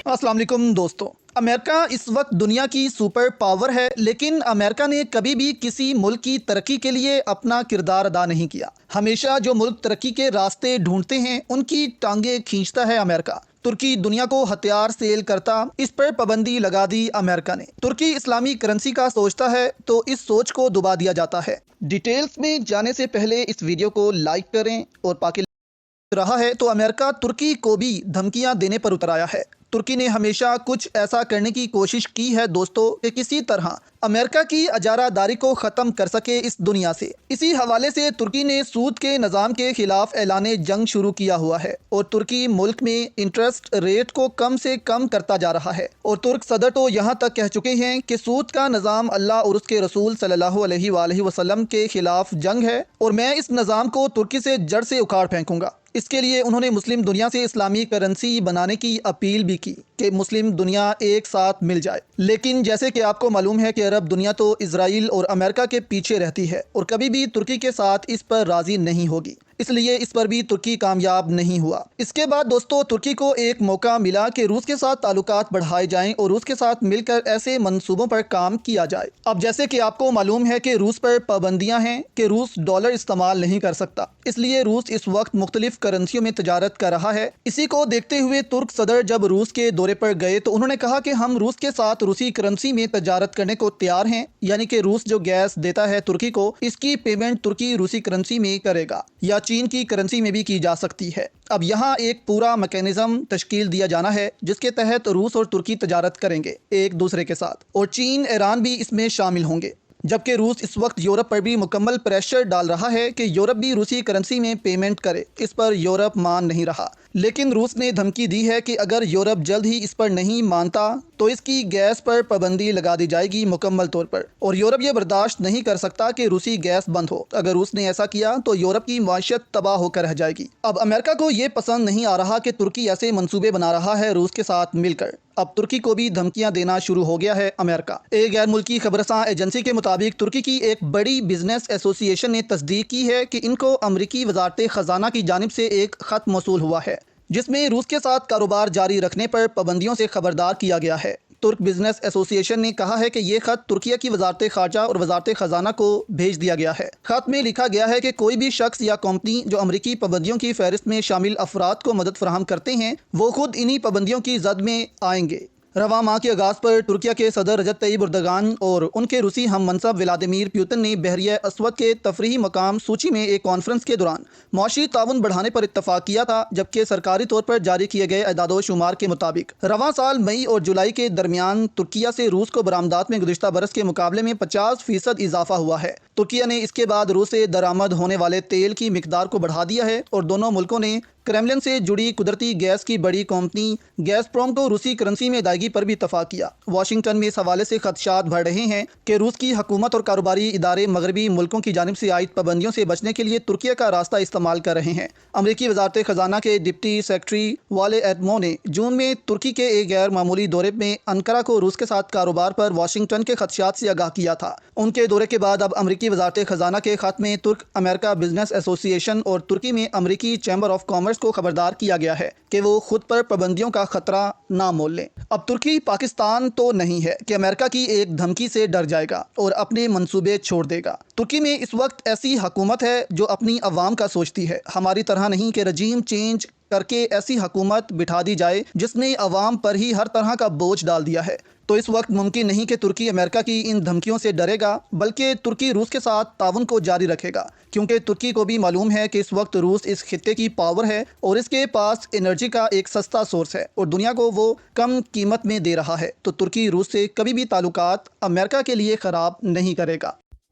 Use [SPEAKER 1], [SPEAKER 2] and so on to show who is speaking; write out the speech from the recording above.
[SPEAKER 1] अस्सलाम वालेकुम दोस्तों। अमेरिका इस वक्त दुनिया की सुपर पावर है, लेकिन अमेरिका ने कभी भी किसी मुल्क की तरक्की के लिए अपना किरदार अदा नहीं किया। हमेशा जो मुल्क तरक्की के रास्ते ढूंढते हैं उनकी टांगे खींचता है अमेरिका। तुर्की दुनिया को हथियार सेल करता, इस पर पाबंदी लगा दी अमेरिका ने। तुर्की इस्लामी करेंसी का सोचता है तो इस सोच को दुबा दिया जाता है। डिटेल्स में जाने से पहले इस वीडियो को लाइक करें और पाकिस्तान रहा है तो अमेरिका तुर्की को भी धमकियां देने पर उतर आया है। तुर्की ने हमेशा कुछ ऐसा करने की कोशिश की है दोस्तों कि किसी तरह अमेरिका की अजारादारी को ख़त्म कर सके इस दुनिया से। इसी हवाले से तुर्की ने सूद के निज़ाम के खिलाफ ऐलाने जंग शुरू किया हुआ है और तुर्की मुल्क में इंटरेस्ट रेट को कम से कम करता जा रहा है। और तुर्क सदर तो यहाँ तक कह चुके हैं कि सूद का निज़ाम अल्लाह और उसके रसूल सल्लल्लाहु अलैहि वसल्लम के खिलाफ जंग है और मैं इस निज़ाम को तुर्की से जड़ से उखाड़ फेंकूंगा। इसके लिए उन्होंने मुस्लिम दुनिया से इस्लामी करेंसी बनाने की अपील भी की कि मुस्लिम दुनिया एक साथ मिल जाए। लेकिन जैसे कि आपको मालूम है कि अरब दुनिया तो इजराइल और अमेरिका के पीछे रहती है और कभी भी तुर्की के साथ इस पर राज़ी नहीं होगी, इसलिए इस पर भी तुर्की कामयाब नहीं हुआ। इसके बाद दोस्तों तुर्की को एक मौका मिला कि रूस के साथ ताल्लुकात बढ़ाए जाएं और रूस के साथ मिलकर ऐसे मंसूबों पर काम किया जाए। अब जैसे कि आपको मालूम है कि रूस पर पाबंदियां हैं कि रूस डॉलर इस्तेमाल नहीं कर सकता, इसलिए रूस इस वक्त मुख्तलिफ करेंसियों में तजारत कर रहा है। इसी को देखते हुए तुर्क सदर जब रूस के दौरे पर गए तो उन्होंने कहा कि हम रूस के साथ रूसी करेंसी में तजारत करने को तैयार हैं, यानी कि रूस जो गैस देता है तुर्की को, इसकी पेमेंट तुर्की रूसी करेंसी में करेगा या चीन की करेंसी में भी की जा सकती है। अब यहाँ एक पूरा मैकेनिज्म तश्कील दिया जाना है जिसके तहत रूस और तुर्की तजारत करेंगे एक दूसरे के साथ और चीन ईरान भी इसमें शामिल होंगे। जबकि रूस इस वक्त यूरोप पर भी मुकम्मल प्रेशर डाल रहा है कि यूरोप भी रूसी करेंसी में पेमेंट करे। इस पर यूरोप मान नहीं रहा, लेकिन रूस ने धमकी दी है कि अगर यूरोप जल्द ही इस पर नहीं मानता तो इसकी गैस पर पाबंदी लगा दी जाएगी मुकम्मल तौर पर। और यूरोप ये बर्दाश्त नहीं कर सकता कि रूसी गैस बंद हो। अगर रूस ने ऐसा किया तो यूरोप की माशियत तबाह होकर रह जाएगी। अब अमेरिका को ये पसंद नहीं आ रहा कि तुर्की ऐसे मंसूबे बना रहा है रूस के साथ मिलकर। अब तुर्की को भी धमकियां देना शुरू हो गया है अमेरिका। एक गैर मुल्की खबरसां एजेंसी के मुताबिक तुर्की की एक बड़ी बिजनेस एसोसिएशन ने तस्दीक की है कि इनको अमरीकी वजारत खजाना की जानिब से एक खत मौसूल हुआ है जिसमें रूस के साथ कारोबार जारी रखने पर पाबंदियों से खबरदार किया गया है। तुर्क बिजनेस एसोसिएशन ने कहा है कि ये खत तुर्किया की वजारत खारजा और वजारत खजाना को भेज दिया गया है। खत में लिखा गया है कि कोई भी शख्स या कंपनी जो अमरीकी पाबंदियों की फहरिस्त में शामिल अफराद को मदद फराहम करते हैं वो खुद इन्हीं पाबंदियों की जद में आएंगे। रवा माह के आगाज़ पर तुर्किया के सदर रजब तैयब एर्दोगान और उनके रूसी हम मनसब व्लादिमीर पुतिन ने बहरिया असवद के तफरीही मकाम सूची में एक कॉन्फ्रेंस के दौरान मौशी ताउन बढ़ाने पर इत्तफाक किया था, जबकि सरकारी तौर पर जारी किए गए एदादो शुमार के मुताबिक रवा साल मई और जुलाई के दरमियान तुर्किया से रूस को बरामदात में गुज़िश्ता बरस के मुकाबले में 50% इजाफा हुआ है। तुर्किया ने इसके बाद रूस से दरामद होने वाले तेल की मिकदार को बढ़ा दिया है और दोनों मुल्कों ने क्रेमलिन से जुड़ी कुदरती गैस की बड़ी कंपनी गैसप्रोम को रूसी करेंसी में अदायगी पर भी इत्तफाक किया। वाशिंगटन में इस हवाले से खदशात बढ़ रहे हैं कि रूस की हुकूमत और कारोबारी इदारे मगरबी मुल्कों की जानिब से आयद पाबंदियों से बचने के लिए तुर्किया का रास्ता इस्तेमाल कर रहे हैं। अमरीकी वजारत खजाना के डिप्टी सेक्रेटरी वाले एडमो ने जून में तुर्की के एक गैर मामूली दौरे में अंकारा को रूस के साथ कारोबार पर वाशिंगटन के खदशात से आगाह किया था। उनके दौरे के बाद अब अमरीकी वजारत खजाना के खत में तुर्क अमेरिका बिजनेस एसोसिएशन और तुर्की में अमरीकी चैम्बर ऑफ कॉमर्स को खबरदार किया गया है कि वो खुद पर पाबंदियों का खतरा ना मोल लें। अब तुर्की पाकिस्तान तो नहीं है कि अमेरिका की एक धमकी से डर जाएगा और अपने मंसूबे छोड़ देगा। तुर्की में इस वक्त ऐसी हुकूमत है जो अपनी अवाम का सोचती है, हमारी तरह नहीं कि रजीम चेंज करके ऐसी हुकूमत बिठा दी जाए जिसने अवाम पर ही हर तरह का बोझ डाल दिया है। तो इस वक्त मुमकिन नहीं कि तुर्की अमेरिका की इन धमकियों से डरेगा, बल्कि तुर्की रूस के साथ ताउन को जारी रखेगा, क्योंकि तुर्की को भी मालूम है कि इस वक्त रूस इस खित्ते की पावर है और इसके पास एनर्जी का एक सस्ता सोर्स है और दुनिया को वो कम कीमत में दे रहा है। तो तुर्की रूस से कभी भी ताल्लुकात अमेरिका के लिए ख़राब नहीं करेगा।